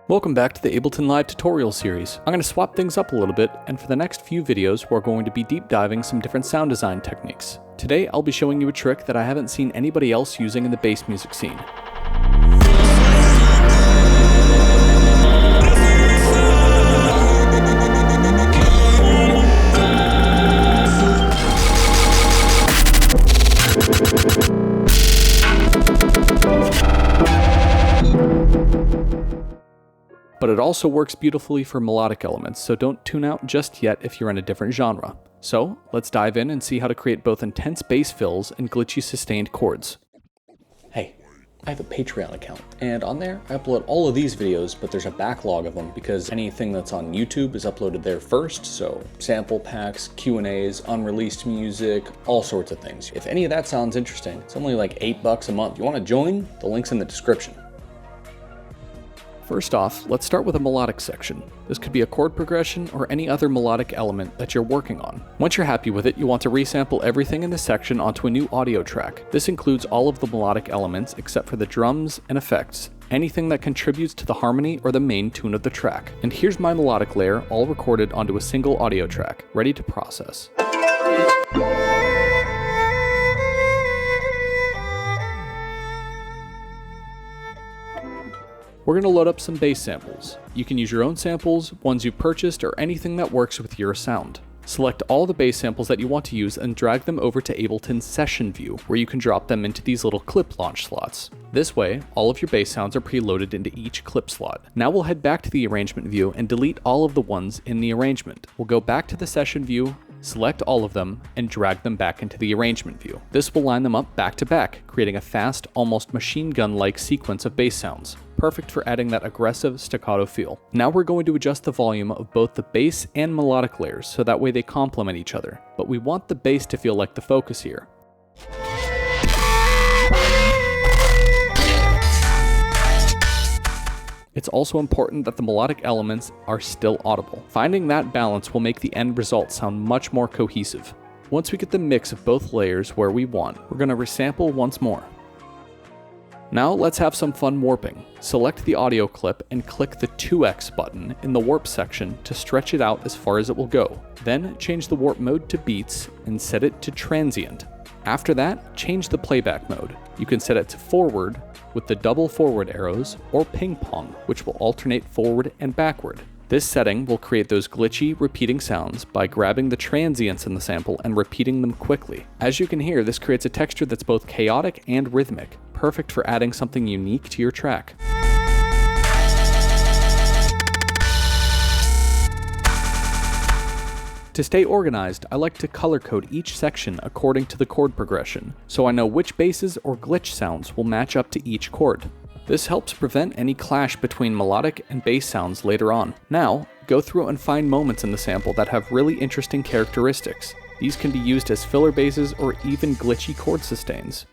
Welcome back to the Ableton Live tutorial series. I'm going to swap things up a little bit, and for the next few videos we're going to be deep diving some different sound design techniques. Today I'll be showing you a trick that I haven't seen anybody else using in the bass music scene. But it also works beautifully for melodic elements, so don't tune out just yet if you're in a different genre. So, let's dive in and see how to create both intense bass fills and glitchy sustained chords. Hey, I have a Patreon account, and on there I upload all of these videos, but there's a backlog of them because anything that's on YouTube is uploaded there first, so sample packs, Q&As, unreleased music, all sorts of things. If any of that sounds interesting, it's only like $8 a month. You want to join? The link's in the description. First off, let's start with a melodic section. This could be a chord progression or any other melodic element that you're working on. Once you're happy with it, you want to resample everything in this section onto a new audio track. This includes all of the melodic elements except for the drums and effects, anything that contributes to the harmony or the main tune of the track. And here's my melodic layer all recorded onto a single audio track, ready to process. We're going to load up some bass samples. You can use your own samples, ones you purchased, or anything that works with your sound. Select all the bass samples that you want to use and drag them over to Ableton's session view, where you can drop them into these little clip launch slots. This way, all of your bass sounds are preloaded into each clip slot. Now we'll head back to the arrangement view and delete all of the ones in the arrangement. We'll go back to the session view, select all of them, and drag them back into the arrangement view. This will line them up back to back, creating a fast, almost machine gun-like sequence of bass sounds. Perfect for adding that aggressive staccato feel. Now we're going to adjust the volume of both the bass and melodic layers so that way they complement each other. But we want the bass to feel like the focus here. It's also important that the melodic elements are still audible. Finding that balance will make the end result sound much more cohesive. Once we get the mix of both layers where we want, we're going to resample once more. Now let's have some fun warping. Select the audio clip and click the 2x button in the warp section to stretch it out as far as it will go. Then change the warp mode to beats and set it to transient. After that, change the playback mode. You can set it to forward with the double forward arrows or ping pong, which will alternate forward and backward. This setting will create those glitchy, repeating sounds by grabbing the transients in the sample and repeating them quickly. As you can hear, this creates a texture that's both chaotic and rhythmic, perfect for adding something unique to your track. To stay organized, I like to color code each section according to the chord progression, so I know which basses or glitch sounds will match up to each chord. This helps prevent any clash between melodic and bass sounds later on. Now, go through and find moments in the sample that have really interesting characteristics. These can be used as filler basses or even glitchy chord sustains.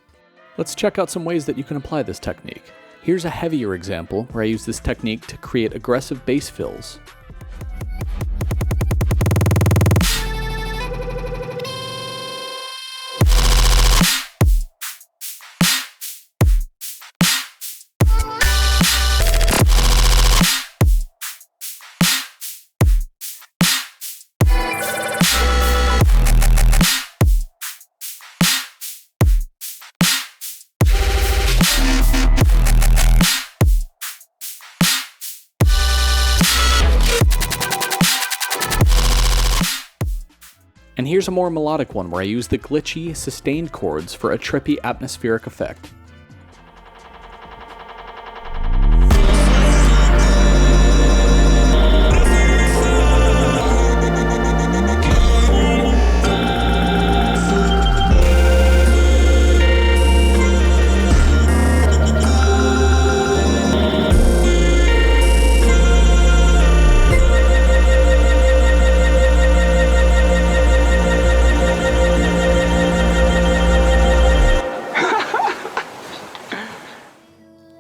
Let's check out some ways that you can apply this technique. Here's a heavier example where I use this technique to create aggressive bass fills. And here's a more melodic one where I use the glitchy, sustained chords for a trippy atmospheric effect.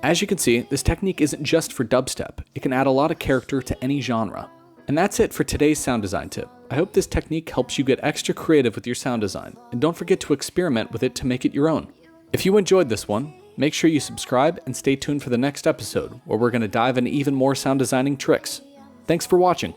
As you can see, this technique isn't just for dubstep, it can add a lot of character to any genre. And that's it for today's sound design tip. I hope this technique helps you get extra creative with your sound design, and don't forget to experiment with it to make it your own. If you enjoyed this one, Make sure you subscribe and stay tuned for the next episode, where we're going to dive into even more sound designing tricks. Thanks for watching.